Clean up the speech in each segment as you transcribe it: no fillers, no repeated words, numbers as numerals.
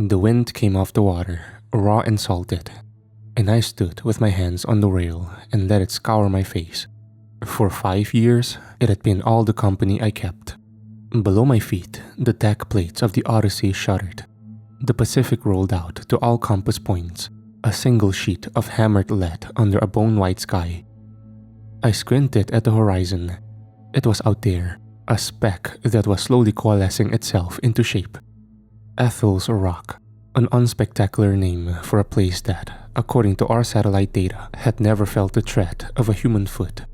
The wind came off the water, raw and salted, and I stood with my hands on the rail and let it scour my face. For 5 years, it had been all the company I kept. Below my feet, the deck plates of the Odyssey shuddered. The Pacific rolled out to all compass points, a single sheet of hammered lead under a bone-white sky. I squinted at the horizon. It was out there, a speck that was slowly coalescing itself into shape. Ethel's Rock, an unspectacular name for a place that, according to our satellite data, had never felt the tread of a human foot.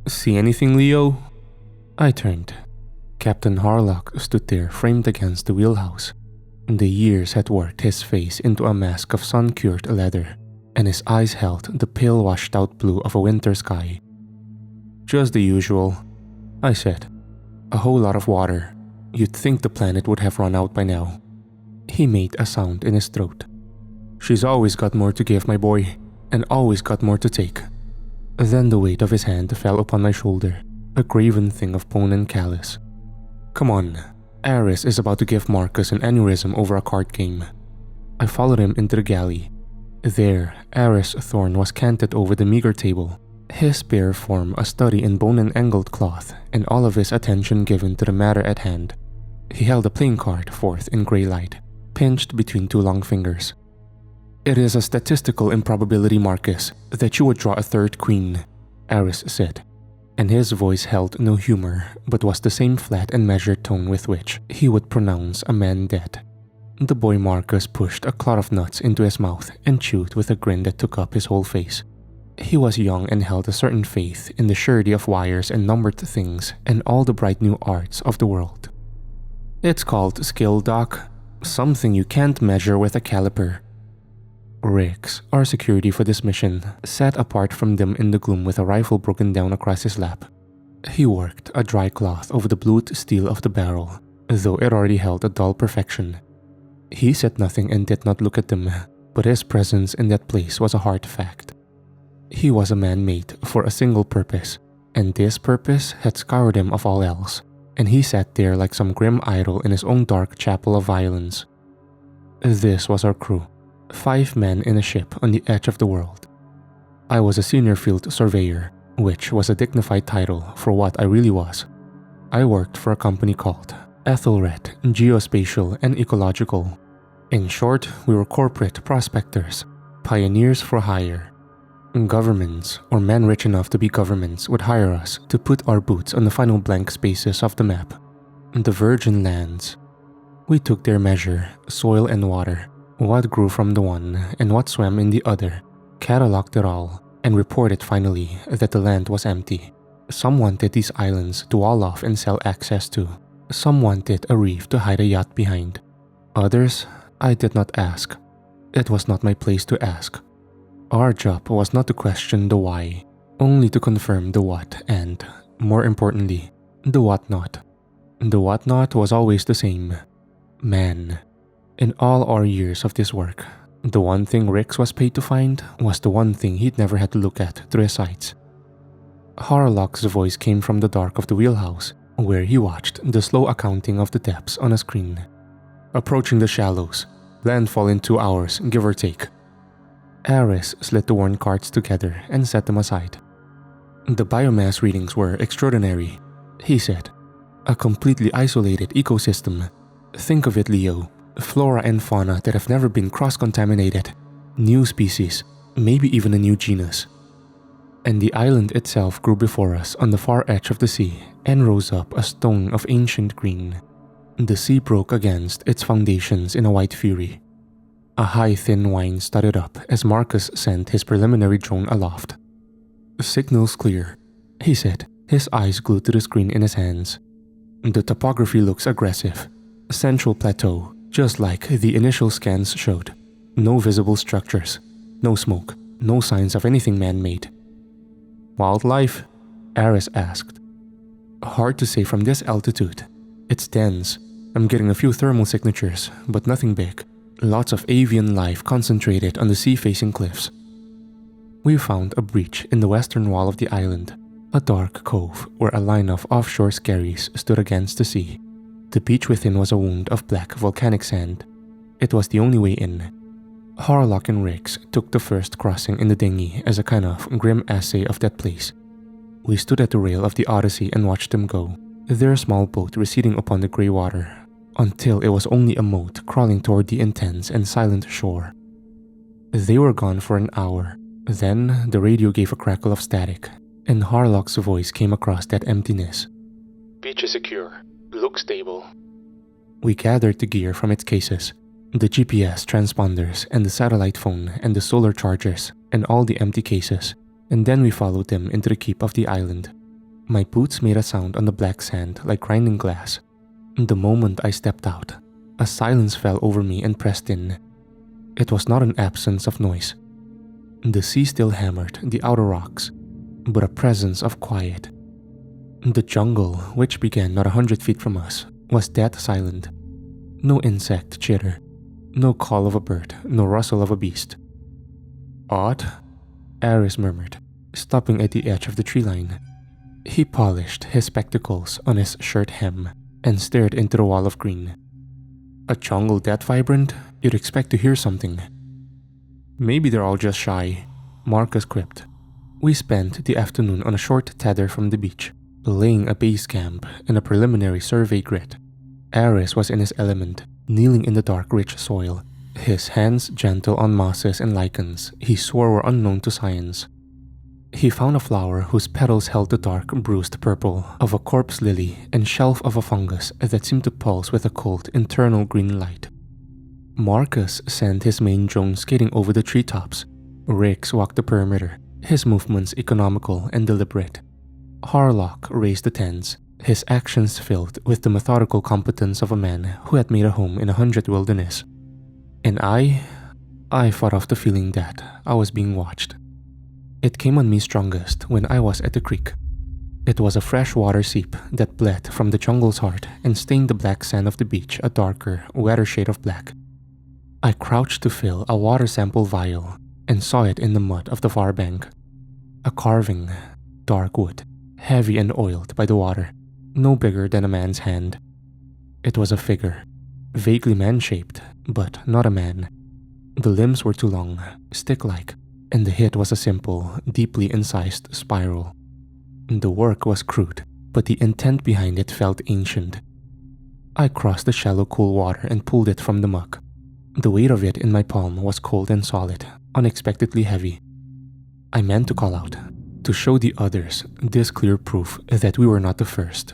"See anything, Leo?" I turned. Captain Harlock stood there framed against the wheelhouse. The years had worked his face into a mask of sun-cured leather, and his eyes held the pale washed-out blue of a winter sky. "Just the usual," I said. "A whole lot of water. You'd think the planet would have run out by now." He made a sound in his throat. "She's always got more to give, my boy, and always got more to take." Then the weight of his hand fell upon my shoulder, a graven thing of bone and callus. "Come on, Aris is about to give Marcus an aneurysm over a card game." I followed him into the galley. There, Aris Thorn was canted over the meager table, his bare form a study in bone and angled cloth, and all of his attention given to the matter at hand. He held a playing card forth in grey light, pinched between two long fingers. "It is a statistical improbability, Marcus, that you would draw a third queen," Aris said, and his voice held no humor, but was the same flat and measured tone with which he would pronounce a man dead. The boy Marcus pushed a clod of nuts into his mouth and chewed with a grin that took up his whole face. He was young and held a certain faith in the surety of wires and numbered things and all the bright new arts of the world. "It's called skill, Doc. Something you can't measure with a caliper." Rix, our security for this mission, sat apart from them in the gloom with a rifle broken down across his lap. He worked a dry cloth over the blued steel of the barrel, though it already held a dull perfection. He said nothing and did not look at them, but his presence in that place was a hard fact. He was a man made for a single purpose, and this purpose had scoured him of all else, and he sat there like some grim idol in his own dark chapel of violence. This was our crew, 5 men in a ship on the edge of the world. I was a senior field surveyor, which was a dignified title for what I really was. I worked for a company called Ethelred Geospatial and Ecological. In short, we were corporate prospectors, pioneers for hire. Governments, or men rich enough to be governments, would hire us to put our boots on the final blank spaces of the map, the virgin lands. We took their measure, soil and water, what grew from the one and what swam in the other, cataloged it all, and reported finally that the land was empty. Some wanted these islands to wall off and sell access to. Some wanted a reef to hide a yacht behind. Others, I did not ask. It was not my place to ask. Our job was not to question the why, only to confirm the what and, more importantly, the what not. The what not was always the same. Man. In all our years of this work, the one thing Rix was paid to find was the one thing he'd never had to look at through his sights. Harlock's voice came from the dark of the wheelhouse, where he watched the slow accounting of the depths on a screen. "Approaching the shallows. Landfall in 2 hours, give or take." Aris slid the worn cards together and set them aside. "The biomass readings were extraordinary," he said. "A completely isolated ecosystem. Think of it, Leo. Flora and fauna that have never been cross-contaminated. New species, maybe even a new genus." And the island itself grew before us on the far edge of the sea and rose up a stone of ancient green. The sea broke against its foundations in a white fury. A high thin whine started up as Marcus sent his preliminary drone aloft. "Signal's clear," he said, his eyes glued to the screen in his hands. "The topography looks aggressive. Central plateau, just like the initial scans showed. No visible structures, no smoke, no signs of anything man-made." "Wildlife?" Aris asked. "Hard to say from this altitude. It's dense. I'm getting a few thermal signatures, but nothing big. Lots of avian life concentrated on the sea-facing cliffs." We found a breach in the western wall of the island, a dark cove where a line of offshore skerries stood against the sea. The beach within was a wound of black volcanic sand. It was the only way in. Harlock and Rix took the first crossing in the dinghy as a kind of grim essay of that place. We stood at the rail of the Odyssey and watched them go, their small boat receding upon the grey water, until it was only a mote crawling toward the intense and silent shore. They were gone for an hour. Then the radio gave a crackle of static, and Harlock's voice came across that emptiness. "Beach is secure. Look stable." We gathered the gear from its cases, the GPS transponders and the satellite phone and the solar chargers and all the empty cases, and then we followed them into the keep of the island. My boots made a sound on the black sand like grinding glass. The moment I stepped out, a silence fell over me and pressed in. It was not an absence of noise. The sea still hammered the outer rocks, but a presence of quiet. The jungle, which began not 100 feet from us, was dead silent. No insect chitter, no call of a bird, no rustle of a beast. "Odd," Aris murmured, stopping at the edge of the tree line. He polished his spectacles on his shirt hem and stared into the wall of green. "A jungle that vibrant? You'd expect to hear something." "Maybe they're all just shy," Marcus quipped. We spent the afternoon on a short tether from the beach, laying a base camp and a preliminary survey grid. Aris was in his element, kneeling in the dark rich soil, his hands gentle on mosses and lichens he swore were unknown to science. He found a flower whose petals held the dark bruised purple of a corpse lily and shelf of a fungus that seemed to pulse with a cold internal green light. Marcus sent his main drone skating over the treetops. Rix walked the perimeter, his movements economical and deliberate. Harlock raised the tents, his actions filled with the methodical competence of a man who had made a home in 100 wilderness. And I fought off the feeling that I was being watched. It came on me strongest when I was at the creek. It was a freshwater seep that bled from the jungle's heart and stained the black sand of the beach a darker, wetter shade of black. I crouched to fill a water sample vial and saw it in the mud of the far bank. A carving, dark wood, heavy and oiled by the water, no bigger than a man's hand. It was a figure, vaguely man-shaped, but not a man. The limbs were too long, stick-like, and the head was a simple, deeply incised spiral. The work was crude, but the intent behind it felt ancient. I crossed the shallow cool water and pulled it from the muck. The weight of it in my palm was cold and solid, unexpectedly heavy. I meant to call out, to show the others this clear proof that we were not the first.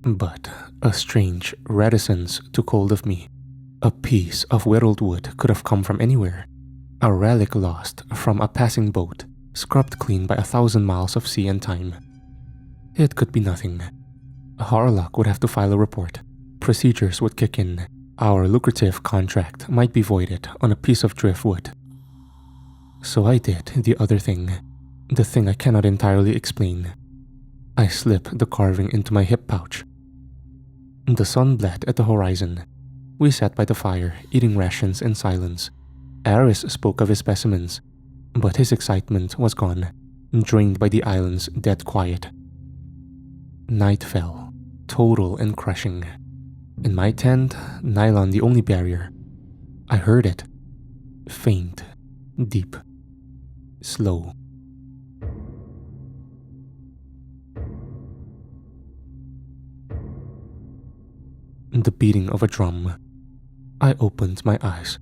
But a strange reticence took hold of me. A piece of whittled wood could have come from anywhere. A relic lost from a passing boat, scrubbed clean by 1,000 miles of sea and time. It could be nothing. Harlock would have to file a report. Procedures would kick in. Our lucrative contract might be voided on a piece of driftwood. So I did the other thing. The thing I cannot entirely explain. I slipped the carving into my hip pouch. The sun bled at the horizon. We sat by the fire, eating rations in silence. Aris spoke of his specimens, but his excitement was gone, drained by the island's dead quiet. Night fell, total and crushing. In my tent, nylon the only barrier. I heard it. Faint, deep, slow. The beating of a drum. I opened my eyes.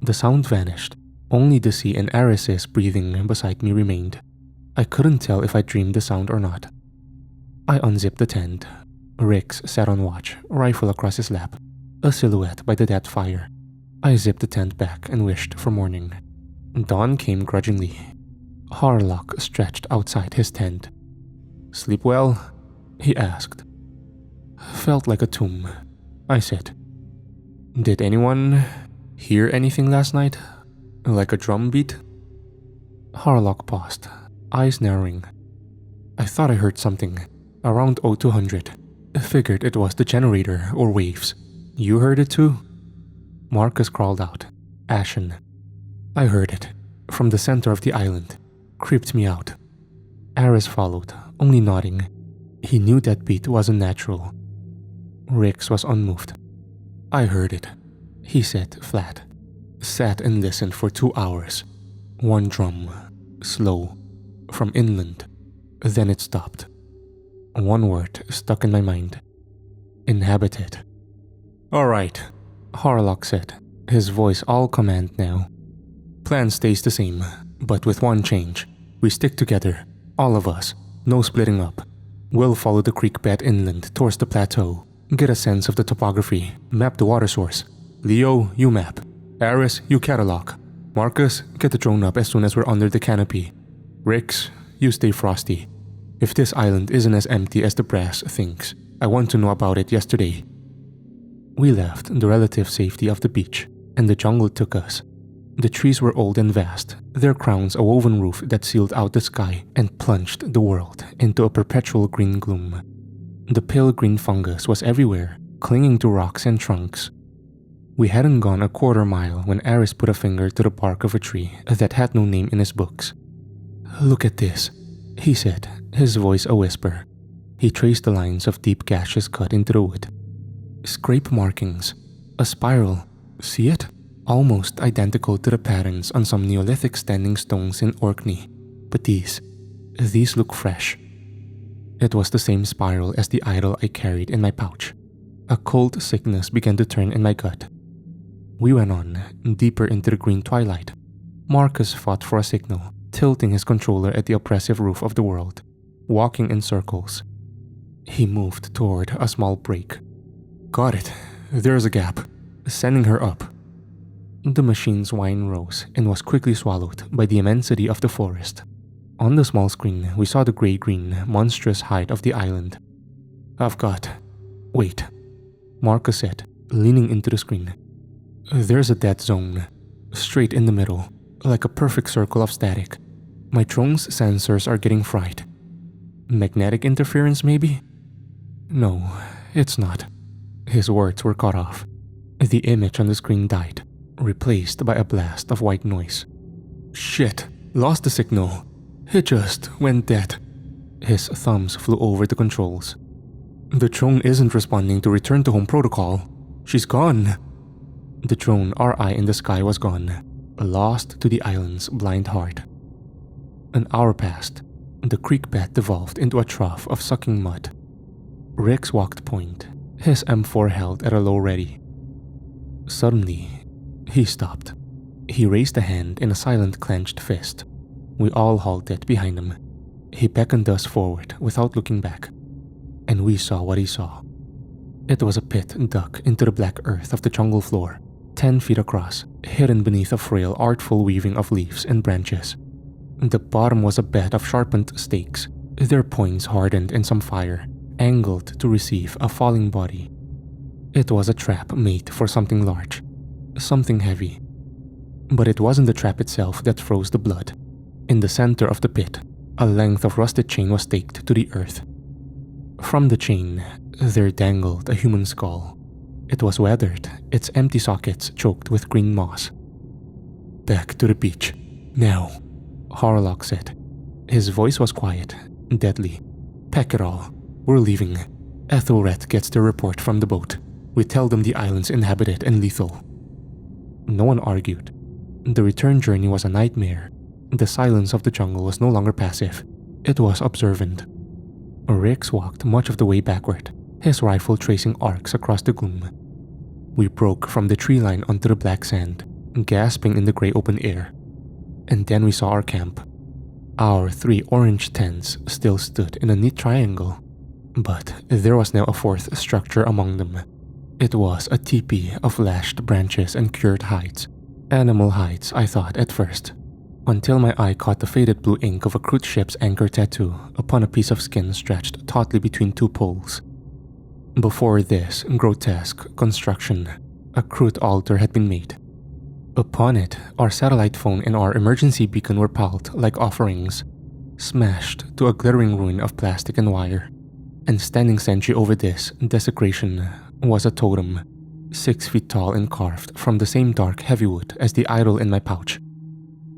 The sound vanished. Only the sea and Aris's breathing beside me remained. I couldn't tell if I dreamed the sound or not. I unzipped the tent. Rix sat on watch, rifle across his lap, a silhouette by the dead fire. I zipped the tent back and wished for morning. Dawn came grudgingly. Harlock stretched outside his tent. "Sleep well?" he asked. "Felt like a tomb," I said. "Did anyone hear anything last night? Like a drum beat?" Harlock paused, eyes narrowing. "I thought I heard something, around 0200. Figured it was the generator or waves. You heard it too?" Marcus crawled out, ashen. "I heard it, from the center of the island. Creeped me out." Aris followed, only nodding. He knew that beat wasn't natural. Rix was unmoved. "I heard it. he said flat. Sat and listened for 2 hours. One drum, slow, from inland. Then it stopped. One word stuck in my mind. Inhabited. Alright, Harlock said, his voice all command now. Plan stays the same, but with one change. We stick together, all of us, no splitting up. We'll follow the creek bed inland towards the plateau, get a sense of the topography, map the water source. Leo, you map. Aris, you catalog. Marcus, get the drone up as soon as we're under the canopy. Rix, you stay frosty. If this island isn't as empty as the brass thinks, I want to know about it yesterday. We left the relative safety of the beach, and the jungle took us. The trees were old and vast, their crowns a woven roof that sealed out the sky and plunged the world into a perpetual green gloom. The pale green fungus was everywhere, clinging to rocks and trunks. We hadn't gone a quarter mile when Aris put a finger to the bark of a tree that had no name in his books. Look at this, he said, his voice a whisper. He traced the lines of deep gashes cut into the wood. Scrape markings, a spiral, see it? Almost identical to the patterns on some Neolithic standing stones in Orkney. But these look fresh. It was the same spiral as the idol I carried in my pouch. A cold sickness began to turn in my gut. We went on, deeper into the green twilight. Marcus fought for a signal, tilting his controller at the oppressive roof of the world, walking in circles. He moved toward a small break. Got it. There's a gap. Sending her up. The machine's whine rose and was quickly swallowed by the immensity of the forest. On the small screen, we saw the gray-green, monstrous height of the island. I've got... Wait, Marcus said, leaning into the screen. There's a dead zone, straight in the middle, like a perfect circle of static. My drone's sensors are getting fried. Magnetic interference, maybe? No, it's not. His words were cut off. The image on the screen died, replaced by a blast of white noise. Shit, lost the signal. It just went dead. His thumbs flew over the controls. The drone isn't responding to return to home protocol. She's gone. The drone, our eye in the sky, was gone, lost to the island's blind heart. An hour passed. The creek bed devolved into a trough of sucking mud. Rix walked point, his M4 held at a low ready. Suddenly, he stopped. He raised a hand in a silent clenched fist. We all halted behind him. He beckoned us forward without looking back. And we saw what he saw. It was a pit dug into the black earth of the jungle floor, 10 feet across, hidden beneath a frail, artful weaving of leaves and branches. The bottom was a bed of sharpened stakes, their points hardened in some fire, angled to receive a falling body. It was a trap made for something large, something heavy. But it wasn't the trap itself that froze the blood. In the center of the pit, a length of rusted chain was staked to the earth. From the chain, there dangled a human skull. It was weathered, its empty sockets choked with green moss. Back to the beach, now, Harlock said. His voice was quiet, deadly. Pack it all. We're leaving. Ethelred gets the report from the boat. We tell them the island's inhabited and lethal. No one argued. The return journey was a nightmare. The silence of the jungle was no longer passive. It was observant. Rix walked much of the way backward, his rifle tracing arcs across the gloom. We broke from the tree line onto the black sand, gasping in the gray open air. And then we saw our camp. Our 3 orange tents still stood in a neat triangle, but there was now a fourth structure among them. It was a teepee of lashed branches and cured hides. Animal hides, I thought at first, until my eye caught the faded blue ink of a crude ship's anchor tattoo upon a piece of skin stretched tautly between 2 poles. Before this grotesque construction, a crude altar had been made. Upon it, our satellite phone and our emergency beacon were piled like offerings, smashed to a glittering ruin of plastic and wire. And standing sentry over this desecration was a totem, 6 feet tall and carved from the same dark heavy wood as the idol in my pouch.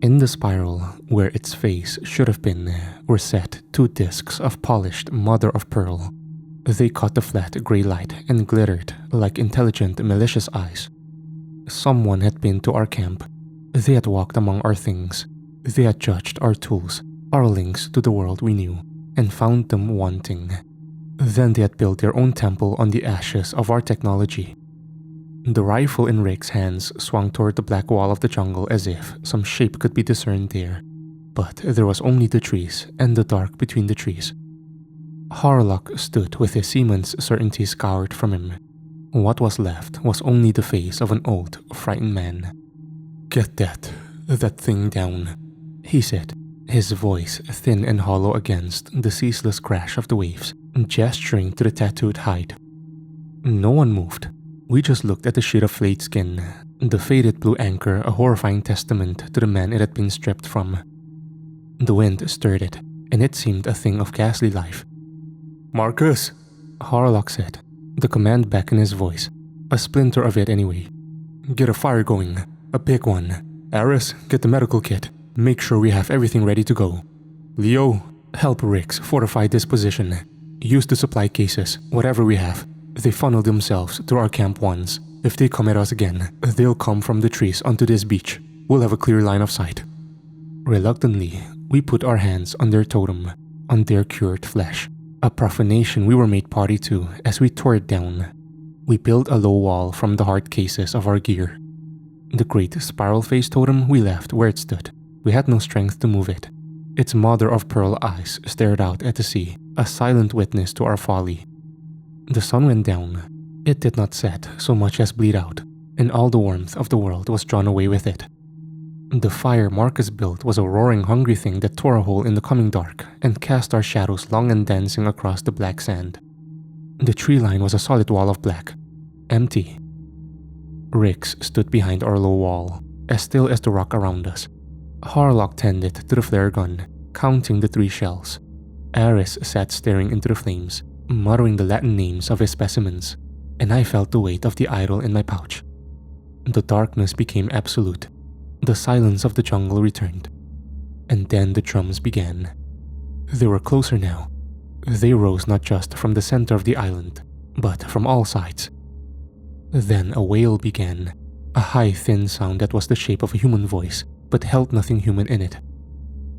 In the spiral, where its face should have been, were set 2 discs of polished mother of pearl. They caught the flat gray light and glittered like intelligent, malicious eyes. Someone had been to our camp. They had walked among our things. They had judged our tools, our links to the world we knew, and found them wanting. Then they had built their own temple on the ashes of our technology. The rifle in Rick's hands swung toward the black wall of the jungle as if some shape could be discerned there. But there was only the trees and the dark between the trees. Harlock stood with his seaman's certainty scoured from him. What was left was only the face of an old, frightened man. "Get that thing down," he said, his voice thin and hollow against the ceaseless crash of the waves, gesturing to the tattooed hide. No one moved. We just looked at the sheet of flayed skin, the faded blue anchor a horrifying testament to the man it had been stripped from. The wind stirred it, and it seemed a thing of ghastly life. "Marcus," Harlock said, the command back in his voice, a splinter of it anyway. "Get a fire going, a big one. Aris, get the medical kit. Make sure we have everything ready to go. Leo, help Rix fortify this position. Use the supply cases, whatever we have. They funneled themselves through our camp once. If they come at us again, they'll come from the trees onto this beach. We'll have a clear line of sight." Reluctantly, we put our hands on their totem, on their cured flesh, a profanation we were made party to as we tore it down. We built a low wall from the hard cases of our gear. The great spiral-faced totem we left where it stood. We had no strength to move it. Its mother-of-pearl eyes stared out at the sea, a silent witness to our folly. The sun went down. It did not set so much as bleed out, and all the warmth of the world was drawn away with it. The fire Marcus built was a roaring, hungry thing that tore a hole in the coming dark and cast our shadows long and dancing across the black sand. The tree line was a solid wall of black, empty. Rix stood behind our low wall, as still as the rock around us. Harlock tended to the flare gun, counting the 3 shells. Aris sat staring into the flames, muttering the Latin names of his specimens, and I felt the weight of the idol in my pouch. The darkness became absolute. The silence of the jungle returned. And then the drums began. They were closer now. They rose not just from the center of the island, but from all sides. Then a wail began, a high, thin sound that was the shape of a human voice, but held nothing human in it.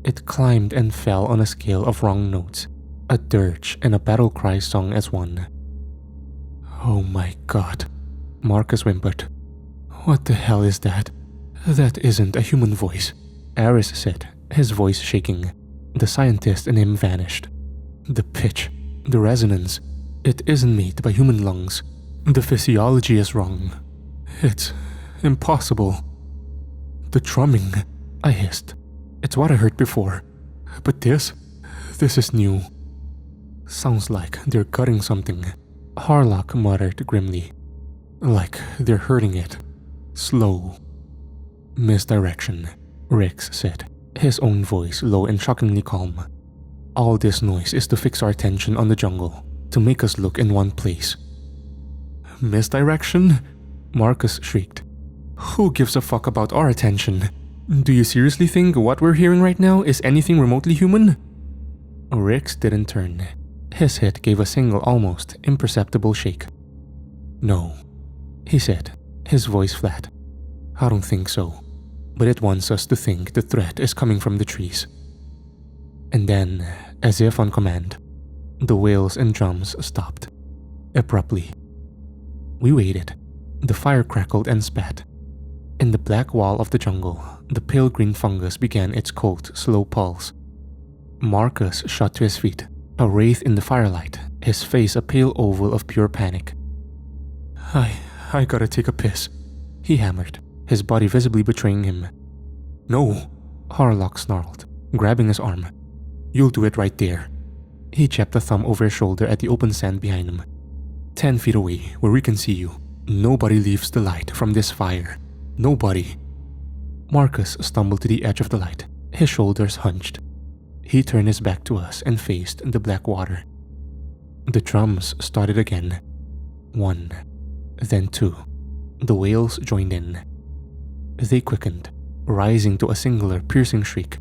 It climbed and fell on a scale of wrong notes, a dirge and a battle cry sung as one. "Oh my God," Marcus whimpered. "What the hell is that? That isn't a human voice," Aris said, his voice shaking. The scientist in him vanished. "The pitch, the resonance, it isn't made by human lungs. The physiology is wrong. It's impossible." "The drumming," I hissed. "It's what I heard before. But this is new." "Sounds like they're cutting something," Harlock muttered grimly. "Like they're hurting it. Slow." "Misdirection," Rix said, his own voice low and shockingly calm. "All this noise is to fix our attention on the jungle, to make us look in one place." "Misdirection?" Marcus shrieked. "Who gives a fuck about our attention? Do you seriously think what we're hearing right now is anything remotely human?" Rix didn't turn. His head gave a single, almost imperceptible shake. "No," he said, his voice flat. "I don't think so, but it wants us to think the threat is coming from the trees." And then, as if on command, the wails and drums stopped, abruptly. We waited. The fire crackled and spat. In the black wall of the jungle, the pale green fungus began its cold, slow pulse. Marcus shot to his feet, a wraith in the firelight, his face a pale oval of pure panic. I gotta take a piss," he hammered, his body visibly betraying him. "No," Harlock snarled, grabbing his arm. "You'll do it right there." He jabbed a thumb over his shoulder at the open sand behind him. 10 feet away, where we can see you. Nobody leaves the light from this fire. Nobody." Marcus stumbled to the edge of the light, his shoulders hunched. He turned his back to us and faced the black water. The drums started again. 1, then 2. The wails joined in. They quickened, rising to a singular piercing shriek.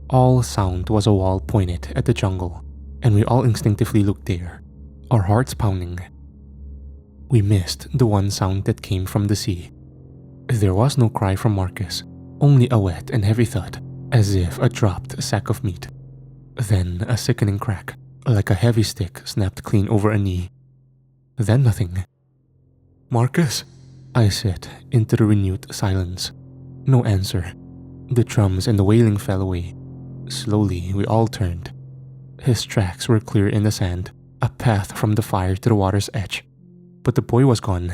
All sound was a wall pointed at the jungle, and we all instinctively looked there, our hearts pounding. We missed the one sound that came from the sea. There was no cry from Marcus, only a wet and heavy thud, as if a dropped sack of meat. Then a sickening crack, like a heavy stick snapped clean over a knee. Then nothing. "Marcus?" I said into the renewed silence. No answer. The drums and the wailing fell away. Slowly, we all turned. His tracks were clear in the sand, a path from the fire to the water's edge. But the boy was gone.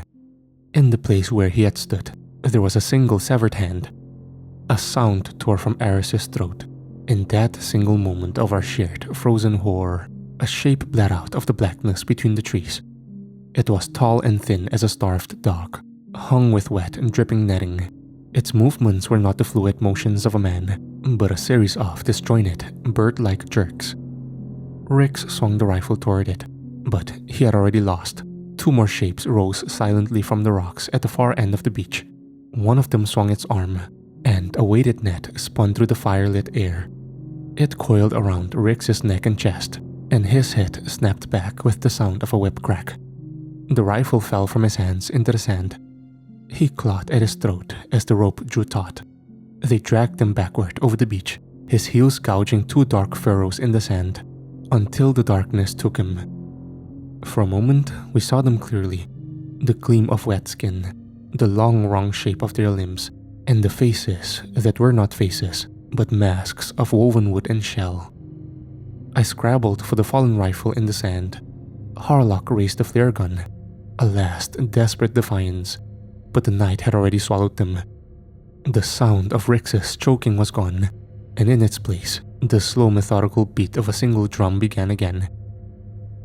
In the place where he had stood, there was a single severed hand. A sound tore from Aris's throat. In that single moment of our shared frozen horror, a shape bled out of the blackness between the trees. It was tall and thin as a starved dog, hung with wet and dripping netting. Its movements were not the fluid motions of a man, but a series of disjointed, bird-like jerks. Rix swung the rifle toward it, but he had already lost. Two more shapes rose silently from the rocks at the far end of the beach. One of them swung its arm, and a weighted net spun through the firelit air. It coiled around Rix's neck and chest, and his head snapped back with the sound of a whip crack. The rifle fell from his hands into the sand. He clawed at his throat as the rope drew taut. They dragged him backward over the beach, his heels gouging two dark furrows in the sand, until the darkness took him. For a moment, we saw them clearly. The gleam of wet skin, the long wrong shape of their limbs, and the faces that were not faces, but masks of woven wood and shell. I scrabbled for the fallen rifle in the sand. Harlock raised the flare gun, a last desperate defiance, but the night had already swallowed them. The sound of Rix's choking was gone, and in its place, the slow methodical beat of a single drum began again.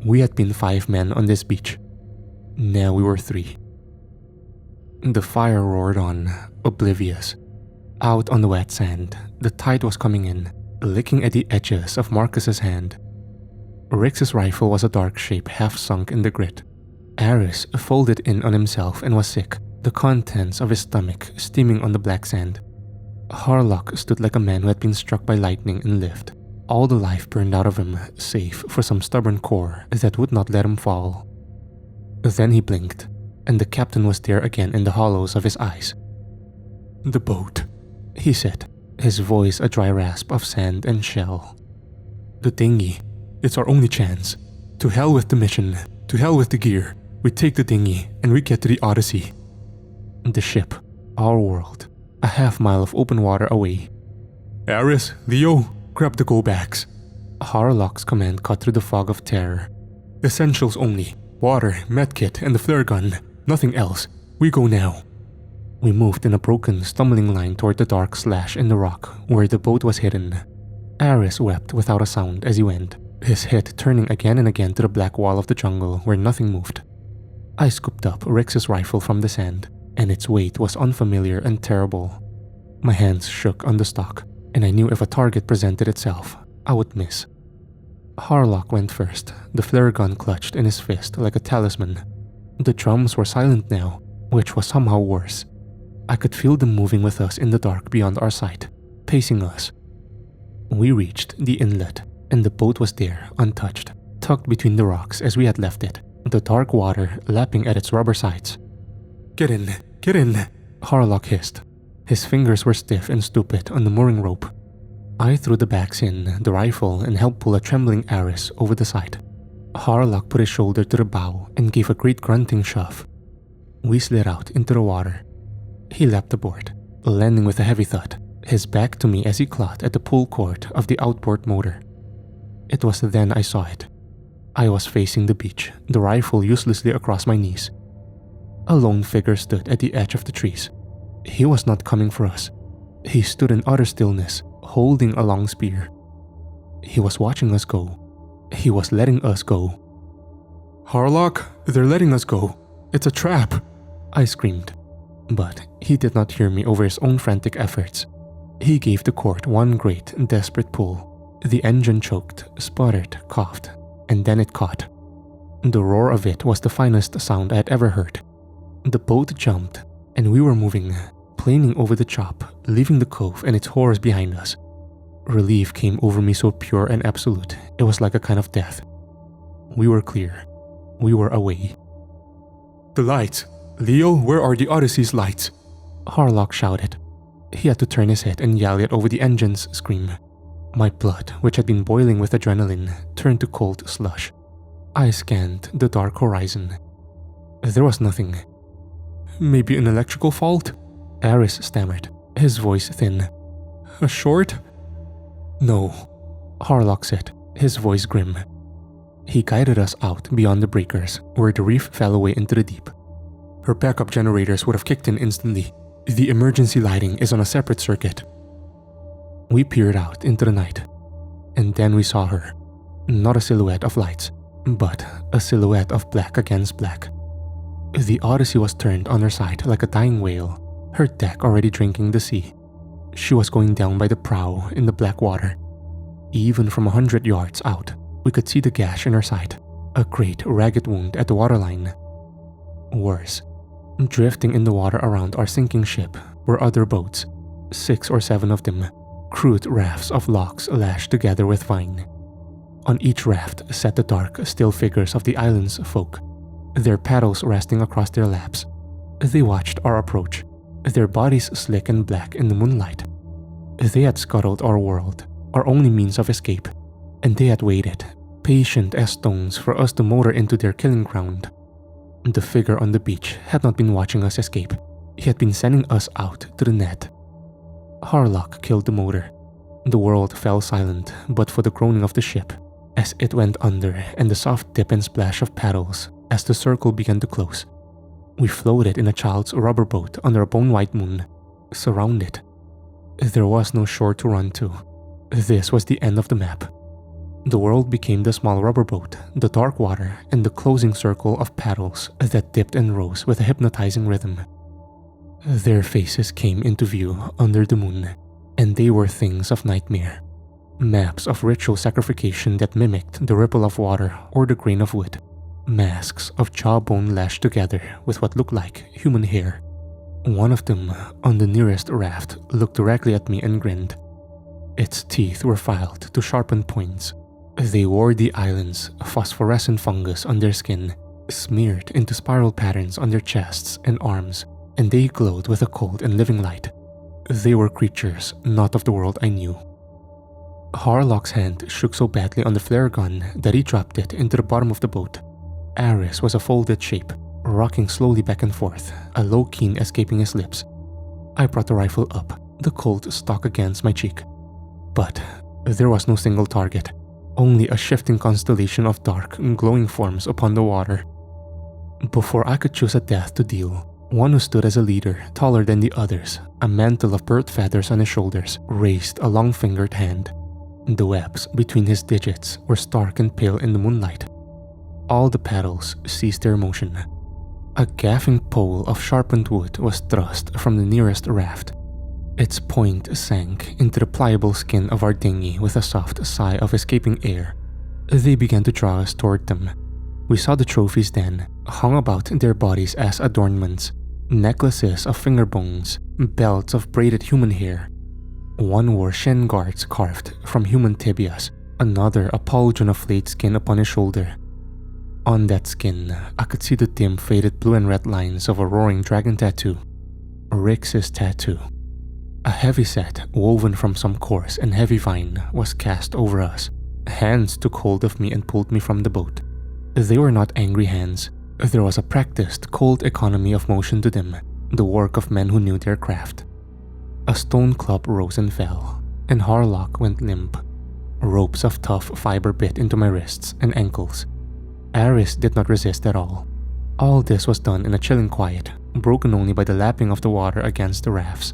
We had been 5 men on this beach. Now we were 3. The fire roared on, oblivious. Out on the wet sand, the tide was coming in, licking at the edges of Marcus's hand. Rix's rifle was a dark shape half sunk in the grit. Aris folded in on himself and was sick, the contents of his stomach steaming on the black sand. Harlock stood like a man who had been struck by lightning and lived. All the life burned out of him, save for some stubborn core that would not let him fall. Then he blinked, and the captain was there again in the hollows of his eyes. "The boat," he said, his voice a dry rasp of sand and shell. "The dinghy. It's our only chance. To hell with the mission. To hell with the gear. We take the dinghy, and we get to the Odyssey." The ship, our world, a half-mile of open water away. "Aris, Leo, grab the go-backs." Harlock's command cut through the fog of terror. "Essentials only. Water, medkit, and the flare gun. Nothing else. We go now." We moved in a broken, stumbling line toward the dark slash in the rock where the boat was hidden. Aris wept without a sound as he went, his head turning again and again to the black wall of the jungle where nothing moved. I scooped up Rix's rifle from the sand, and its weight was unfamiliar and terrible. My hands shook on the stock, and I knew if a target presented itself, I would miss. Harlock went first, the flare gun clutched in his fist like a talisman. The drums were silent now, which was somehow worse. I could feel them moving with us in the dark beyond our sight, pacing us. We reached the inlet, and the boat was there, untouched, tucked between the rocks as we had left it, the dark water lapping at its rubber sides. Get in, Harlock hissed. His fingers were stiff and stupid on the mooring rope. I threw the backs in, the rifle, and helped pull a trembling Aris over the side. Harlock put his shoulder to the bow and gave a great grunting shove. We slid out into the water. He leapt aboard, landing with a heavy thud, his back to me as he clawed at the pull cord of the outboard motor. It was then I saw it. I was facing the beach, the rifle uselessly across my knees. A lone figure stood at the edge of the trees. He was not coming for us. He stood in utter stillness, holding a long spear. He was watching us go. He was letting us go. "Harlock, they're letting us go. It's a trap," I screamed. But he did not hear me over his own frantic efforts. He gave the cord one great, desperate pull. The engine choked, sputtered, coughed, and then it caught. The roar of it was the finest sound I had ever heard. The boat jumped, and we were moving, planing over the chop, leaving the cove and its horrors behind us. Relief came over me so pure and absolute, it was like a kind of death. We were clear. We were away. "The lights! Leo, where are the Odyssey's lights?" Harlock shouted. He had to turn his head and yell it over the engine's scream. My blood, which had been boiling with adrenaline, turned to cold slush. I scanned the dark horizon. There was nothing. Maybe an electrical fault? Aris stammered, his voice thin. A short? No, Harlock said, his voice grim. He guided us out beyond the breakers, where the reef fell away into the deep. Her backup generators would have kicked in instantly. The emergency lighting is on a separate circuit. We peered out into the night, and then we saw her. Not a silhouette of lights, but a silhouette of black against black. The Odyssey was turned on her side like a dying whale, her deck already drinking the sea. She was going down by the prow in the black water. Even from 100 yards out, we could see the gash in her side, a great ragged wound at the waterline. Worse, drifting in the water around our sinking ship were other boats, 6 or 7 of them, crude rafts of logs lashed together with vine. On each raft sat the dark, still figures of the island's folk, their paddles resting across their laps. They watched our approach, their bodies slick and black in the moonlight. They had scuttled our world, our only means of escape, and they had waited, patient as stones, for us to motor into their killing ground. The figure on the beach had not been watching us escape. He had been sending us out to the net. Harlock killed the motor. The world fell silent but for the groaning of the ship as it went under and the soft dip and splash of paddles as the circle began to close. We floated in a child's rubber boat under a bone-white moon, surrounded. There was no shore to run to. This was the end of the map. The world became the small rubber boat, the dark water, and the closing circle of paddles that dipped and rose with a hypnotizing rhythm. Their faces came into view under the moon, and they were things of nightmare. Maps of ritual sacrification that mimicked the ripple of water or the grain of wood. Masks of jawbone lashed together with what looked like human hair. One of them, on the nearest raft, looked directly at me and grinned. Its teeth were filed to sharpened points. They wore the island's phosphorescent fungus on their skin, smeared into spiral patterns on their chests and arms, and they glowed with a cold and living light. They were creatures not of the world I knew. Harlock's hand shook so badly on the flare gun that he dropped it into the bottom of the boat. Aris was a folded shape, rocking slowly back and forth, a low keen escaping his lips. I brought the rifle up, the Colt stuck against my cheek. But there was no single target, only a shifting constellation of dark, glowing forms upon the water. Before I could choose a death to deal, one who stood as a leader, taller than the others, a mantle of bird feathers on his shoulders, raised a long-fingered hand. The webs between his digits were stark and pale in the moonlight. All the paddles ceased their motion. A gaffing pole of sharpened wood was thrust from the nearest raft. Its point sank into the pliable skin of our dinghy with a soft sigh of escaping air. They began to draw us toward them. We saw the trophies then, hung about their bodies as adornments, necklaces of finger bones, belts of braided human hair. One wore shin guards carved from human tibias, another a pauldron of flayed skin upon his shoulder. On that skin, I could see the dim faded blue and red lines of a roaring dragon tattoo. Rix's tattoo. A heavy set woven from some coarse and heavy vine was cast over us. Hands took hold of me and pulled me from the boat. They were not angry hands. There was a practiced, cold economy of motion to them, the work of men who knew their craft. A stone club rose and fell, and Harlock went limp. Ropes of tough fiber bit into my wrists and ankles. Aris did not resist at all. All this was done in a chilling quiet, broken only by the lapping of the water against the rafts.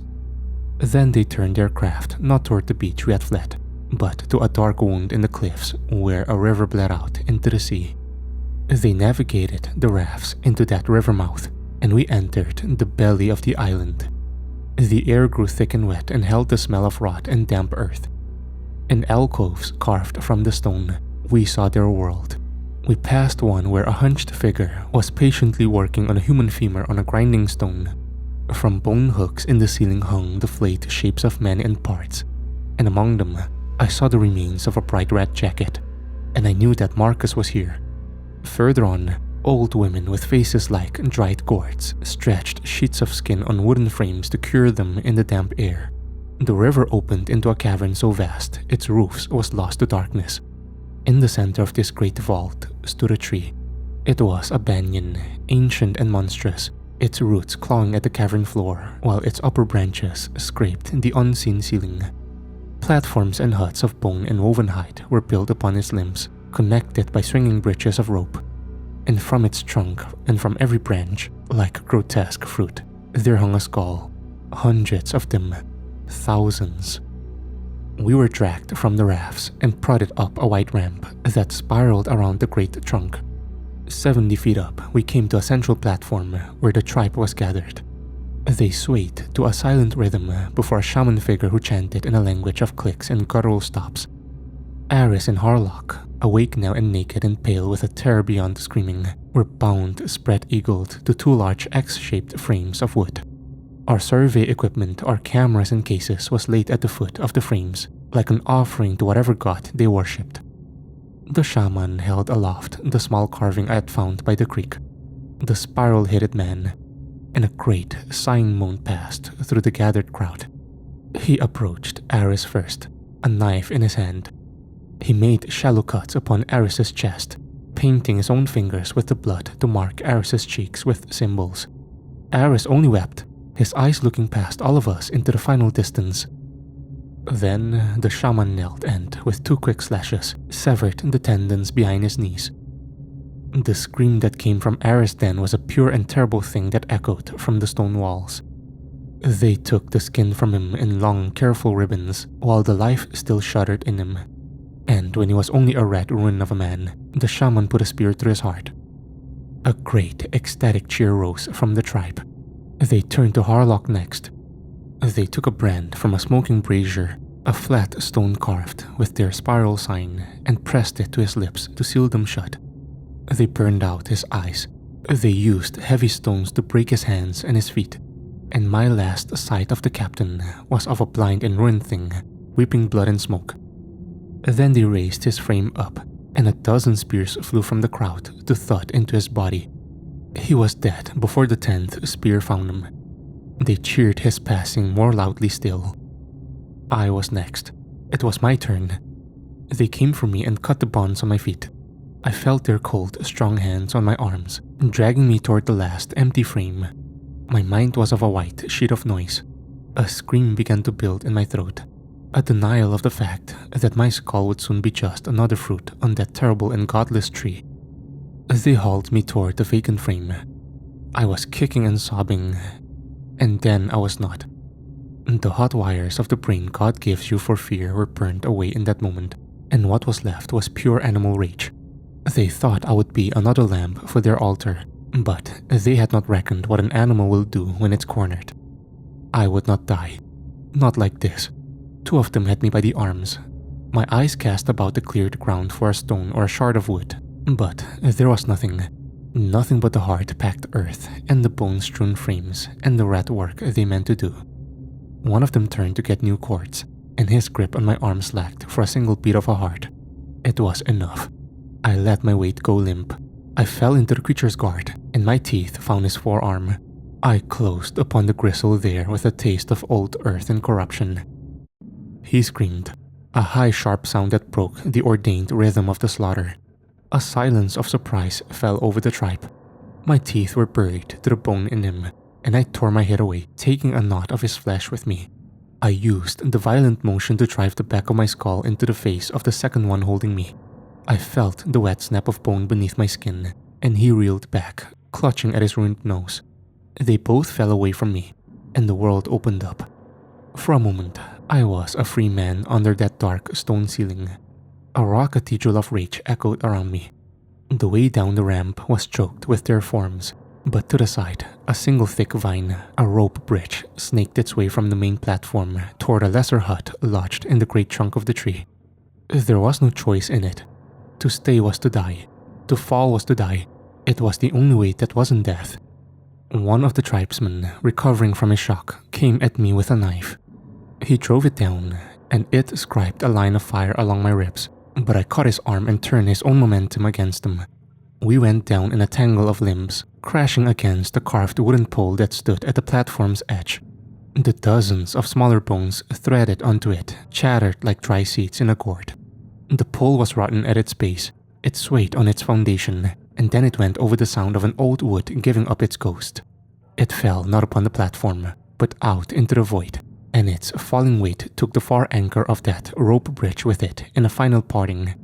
Then they turned their craft not toward the beach we had fled, but to a dark wound in the cliffs where a river bled out into the sea. They navigated the rafts into that river mouth, and we entered the belly of the island. The air grew thick and wet and held the smell of rot and damp earth. In alcoves carved from the stone, we saw their world. We passed one where a hunched figure was patiently working on a human femur on a grinding stone. From bone hooks in the ceiling hung the flayed shapes of men and parts, and among them, I saw the remains of a bright red jacket, and I knew that Marcus was here. Further on, Old women with faces like dried gourds stretched sheets of skin on wooden frames to cure them in the damp air. The river opened into a cavern so vast its roofs was lost to darkness. In the center of this great vault stood a tree. It was a banyan, ancient and monstrous, its roots clawing at the cavern floor while its upper branches scraped the unseen ceiling. Platforms and huts of bone and woven hide were built upon its limbs, connected by swinging bridges of rope. And from its trunk and from every branch, like grotesque fruit, there hung a skull. Hundreds of them. Thousands. We were dragged from the rafts and prodded up a wide ramp that spiraled around the great trunk. 70 feet up, we came to a central platform where the tribe was gathered. They swayed to a silent rhythm before a shaman figure who chanted in a language of clicks and guttural stops. Aris and Harlock, awake now and naked and pale with a terror beyond screaming, were bound spread-eagled to 2 large X-shaped frames of wood. Our survey equipment, our cameras and cases was laid at the foot of the frames, like an offering to whatever god they worshipped. The shaman held aloft the small carving I had found by the creek, the spiral-headed man, and a great sighing moan passed through the gathered crowd. He approached Aris first, a knife in his hand. He made shallow cuts upon Aris's chest, painting his own fingers with the blood to mark Aris's cheeks with symbols. Aris only wept, his eyes looking past all of us into the final distance. Then the shaman knelt and, with 2 quick slashes, severed the tendons behind his knees. The scream that came from Aris then was a pure and terrible thing that echoed from the stone walls. They took the skin from him in long, careful ribbons, while the life still shuddered in him. And when he was only a red ruin of a man, the shaman put a spear through his heart. A great, ecstatic cheer rose from the tribe. They turned to Harlock next. They took a brand from a smoking brazier, a flat stone carved with their spiral sign, and pressed it to his lips to seal them shut. They burned out his eyes. They used heavy stones to break his hands and his feet. And my last sight of the captain was of a blind and ruined thing, weeping blood and smoke. Then they raised his frame up, and a dozen spears flew from the crowd to thud into his body. He was dead before the 10th spear found him. They cheered his passing more loudly still. I was next. It was my turn. They came for me and cut the bonds on my feet. I felt their cold, strong hands on my arms, dragging me toward the last empty frame. My mind was of a white sheet of noise. A scream began to build in my throat. A denial of the fact that my skull would soon be just another fruit on that terrible and godless tree. They hauled me toward the vacant frame. I was kicking and sobbing, and then I was not. The hot wires of the brain God gives you for fear were burned away in that moment, and what was left was pure animal rage. They thought I would be another lamb for their altar, but they had not reckoned what an animal will do when it's cornered. I would not die. Not like this. 2 of them had me by the arms. My eyes cast about the cleared ground for a stone or a shard of wood, but there was nothing. Nothing but the hard-packed earth and the bone-strewn frames and the rat work they meant to do. One of them turned to get new cords, and his grip on my arm slacked for a single beat of a heart. It was enough. I let my weight go limp. I fell into the creature's guard, and my teeth found his forearm. I closed upon the gristle there with a taste of old earth and corruption. He screamed, a high sharp sound that broke the ordained rhythm of the slaughter. A silence of surprise fell over the tribe. My teeth were buried to the bone in him, and I tore my head away, taking a knot of his flesh with me. I used the violent motion to drive the back of my skull into the face of the second one holding me. I felt the wet snap of bone beneath my skin, and he reeled back, clutching at his ruined nose. They both fell away from me, and the world opened up. For a moment, I was a free man under that dark stone ceiling. A raw cathedral of rage echoed around me. The way down the ramp was choked with their forms, but to the side, a single thick vine, a rope bridge, snaked its way from the main platform toward a lesser hut lodged in the great trunk of the tree. There was no choice in it. To stay was to die. To fall was to die. It was the only way that wasn't death. One of the tribesmen, recovering from his shock, came at me with a knife. He drove it down, and it scribed a line of fire along my ribs, but I caught his arm and turned his own momentum against him. We went down in a tangle of limbs, crashing against the carved wooden pole that stood at the platform's edge. The dozens of smaller bones threaded onto it chattered like dry seeds in a gourd. The pole was rotten at its base. It swayed on its foundation, and then it went over the sound of an old wood giving up its ghost. It fell not upon the platform, but out into the void, and its falling weight took the far anchor of that rope bridge with it in a final parting.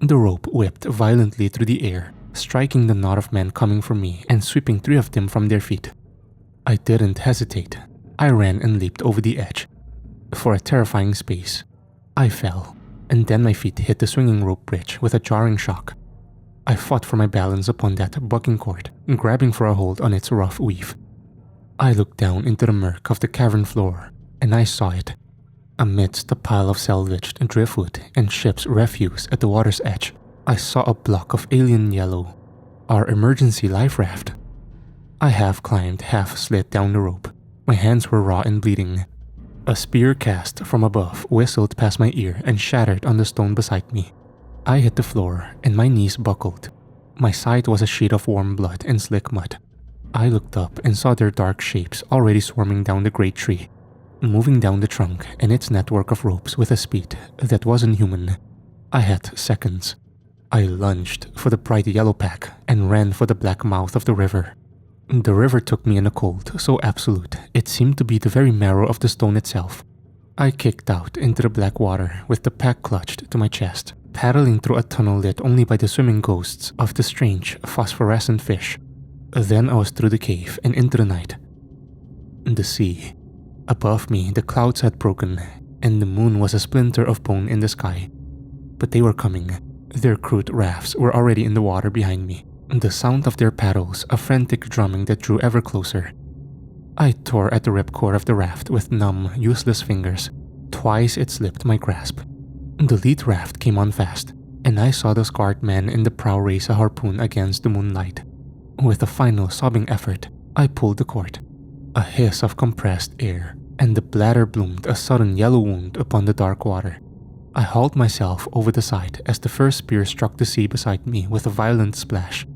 The rope whipped violently through the air, striking the knot of men coming for me and sweeping 3 of them from their feet. I didn't hesitate. I ran and leaped over the edge. For a terrifying space, I fell, and then my feet hit the swinging rope bridge with a jarring shock. I fought for my balance upon that bucking cord, grabbing for a hold on its rough weave. I looked down into the murk of the cavern floor, and I saw it. Amidst a pile of salvaged driftwood and ship's refuse at the water's edge, I saw a block of alien yellow, our emergency life raft. I half climbed, half slid down the rope. My hands were raw and bleeding. A spear cast from above whistled past my ear and shattered on the stone beside me. I hit the floor and my knees buckled. My side was a sheet of warm blood and slick mud. I looked up and saw their dark shapes already swarming down the great tree, moving down the trunk and its network of ropes with a speed that wasn't human. I had seconds. I lunged for the bright yellow pack and ran for the black mouth of the river. The river took me in a cold so absolute it seemed to be the very marrow of the stone itself. I kicked out into the black water with the pack clutched to my chest, paddling through a tunnel lit only by the swimming ghosts of the strange phosphorescent fish. Then I was through the cave and into the night. The sea. Above me the clouds had broken, and the moon was a splinter of bone in the sky. But they were coming. Their crude rafts were already in the water behind me. The sound of their paddles, a frantic drumming that drew ever closer. I tore at the ripcord of the raft with numb, useless fingers. Twice it slipped my grasp. The lead raft came on fast, and I saw the scarred man in the prow raise a harpoon against the moonlight. With a final sobbing effort, I pulled the cord. A hiss of compressed air, and the bladder bloomed a sudden yellow wound upon the dark water. I hauled myself over the side as the first spear struck the sea beside me with a violent splash.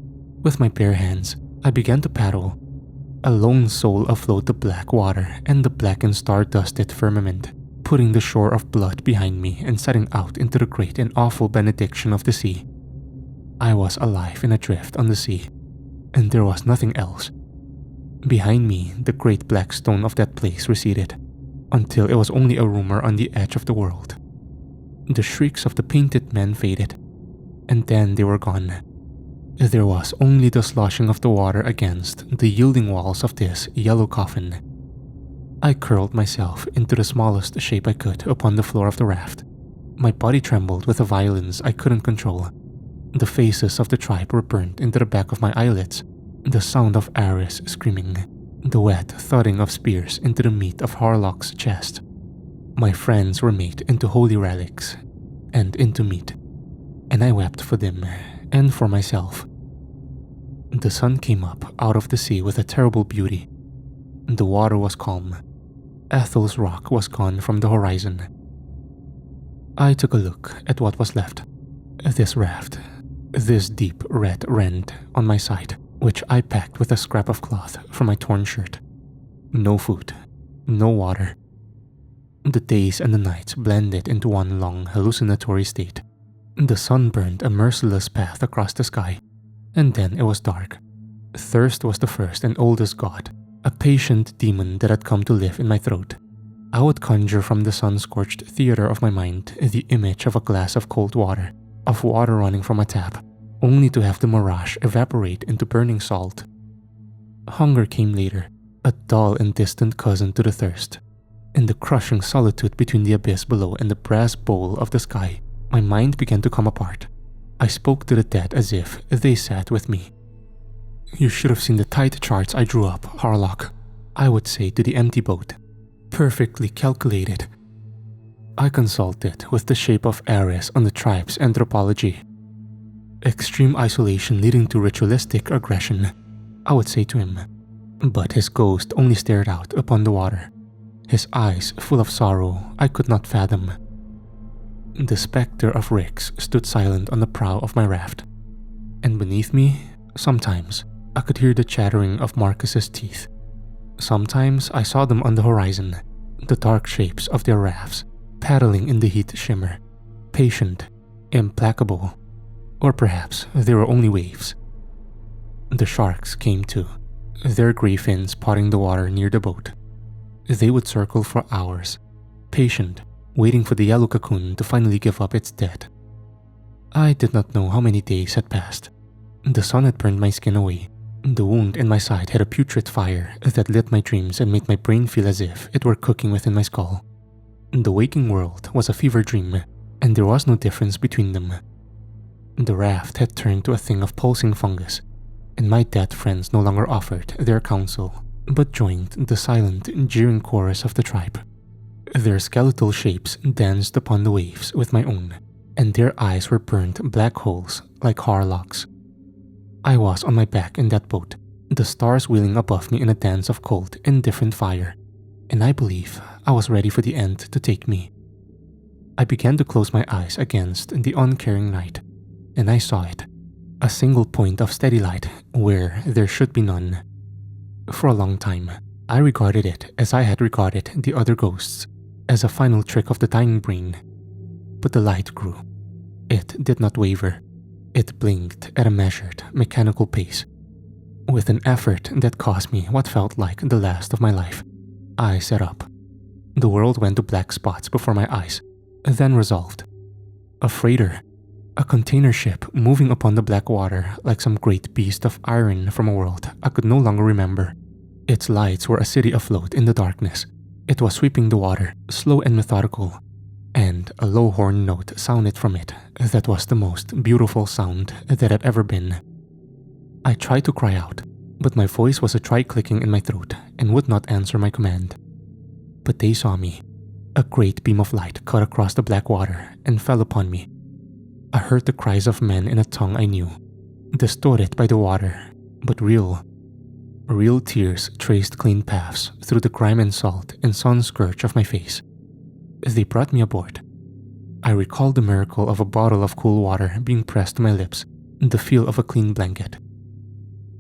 With my bare hands, I began to paddle. A lone soul afloat the black water and the blackened star-dusted firmament, putting the shore of blood behind me and setting out into the great and awful benediction of the sea. I was alive in a drift on the sea, and there was nothing else. Behind me, the great black stone of that place receded, until it was only a rumor on the edge of the world. The shrieks of the painted men faded, and then they were gone. There was only the sloshing of the water against the yielding walls of this yellow coffin. I curled myself into the smallest shape I could upon the floor of the raft. My body trembled with a violence I couldn't control. The faces of the tribe were burnt into the back of my eyelids, the sound of Ares screaming, the wet thudding of spears into the meat of Harlock's chest. My friends were made into holy relics, and into meat, and I wept for them and for myself. The sun came up out of the sea with a terrible beauty. The water was calm. Ethel's rock was gone from the horizon. I took a look at what was left. This raft, this deep red rent on my side, which I packed with a scrap of cloth from my torn shirt. No food, no water. The days and the nights blended into one long hallucinatory state. The sun burned a merciless path across the sky, and then it was dark. Thirst was the first and oldest god, a patient demon that had come to live in my throat. I would conjure from the sun-scorched theater of my mind the image of a glass of cold water, of water running from a tap, only to have the mirage evaporate into burning salt. Hunger came later, a dull and distant cousin to the thirst. In the crushing solitude between the abyss below and the brass bowl of the sky, my mind began to come apart. I spoke to the dead as if they sat with me. "You should have seen the tide charts I drew up, Harlock," I would say to the empty boat. "Perfectly calculated." I consulted with the shape of Ares on the tribe's anthropology. "Extreme isolation leading to ritualistic aggression," I would say to him. But his ghost only stared out upon the water, his eyes full of sorrow I could not fathom. The specter of Rix stood silent on the prow of my raft, And beneath me, sometimes, I could hear the chattering of Marcus's teeth. Sometimes I saw them on the horizon, the dark shapes of their rafts, paddling in the heat shimmer, patient, implacable, or perhaps they were only waves. The sharks came too, their gray fins potting the water near the boat. They would circle for hours, patient, waiting for the yellow cocoon to finally give up its dead. I did not know how many days had passed. The sun had burned my skin away. The wound in my side had a putrid fire that lit my dreams and made my brain feel as if it were cooking within my skull. The waking world was a fever dream, and there was no difference between them. The raft had turned to a thing of pulsing fungus, and my dead friends no longer offered their counsel, but joined the silent, jeering chorus of the tribe. Their skeletal shapes danced upon the waves with my own, and their eyes were burnt black holes like harlocks. I was on my back in that boat, the stars wheeling above me in a dance of cold, indifferent fire, and I believe I was ready for the end to take me. I began to close my eyes against the uncaring night, and I saw it, a single point of steady light where there should be none. For a long time, I regarded it as I had regarded the other ghosts, as a final trick of the dying brain. But the light grew. It did not waver. It blinked at a measured, mechanical pace. With an effort that cost me what felt like the last of my life, I sat up. The world went to black spots before my eyes, then resolved. A freighter, a container ship moving upon the black water like some great beast of iron from a world I could no longer remember. Its lights were a city afloat in the darkness. It was sweeping the water, slow and methodical, and a low horn note sounded from it that was the most beautiful sound that had ever been. I tried to cry out, but my voice was a dry-clicking in my throat and would not answer my command. But they saw me. A great beam of light cut across the black water and fell upon me. I heard the cries of men in a tongue I knew, distorted by the water, but real. Real tears traced clean paths through the grime and salt and sun-scourge of my face. They brought me aboard. I recalled the miracle of a bottle of cool water being pressed to my lips, the feel of a clean blanket.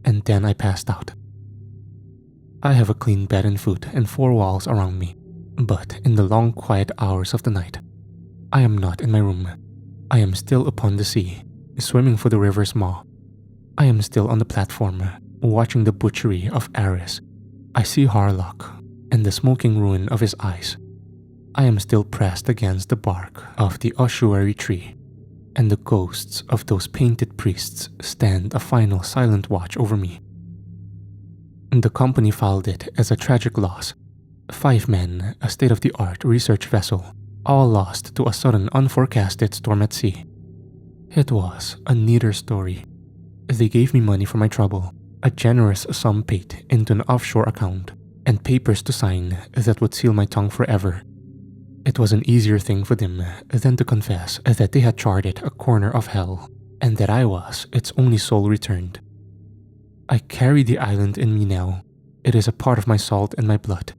And then I passed out. I have a clean bed and food and 4 walls around me, but in the long quiet hours of the night, I am not in my room. I am still upon the sea, swimming for the river's maw. I am still on the platform, watching the butchery of Ares. I see Harlock and the smoking ruin of his eyes. I am still pressed against the bark of the ossuary tree, and the ghosts of those painted priests stand a final silent watch over me. The company filed it as a tragic loss. 5 men, a state-of-the-art research vessel, all lost to a sudden unforecasted storm at sea. It was a neater story. They gave me money for my trouble, a generous sum paid into an offshore account, and papers to sign that would seal my tongue forever. It was an easier thing for them than to confess that they had charted a corner of hell, and that I was its only soul returned. I carry the island in me now. It is a part of my salt and my blood.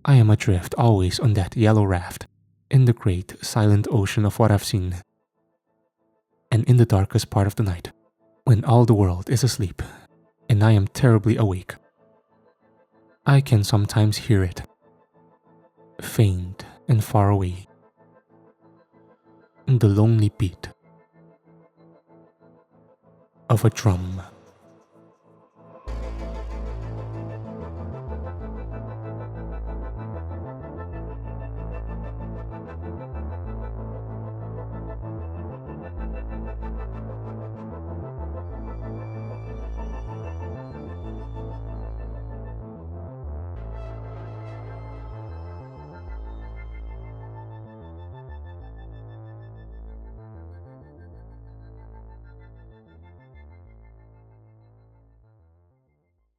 I am adrift always on that yellow raft, in the great silent ocean of what I've seen. And in the darkest part of the night, when all the world is asleep, and I am terribly awake, I can sometimes hear it, faint and far away, the lonely beat of a drum.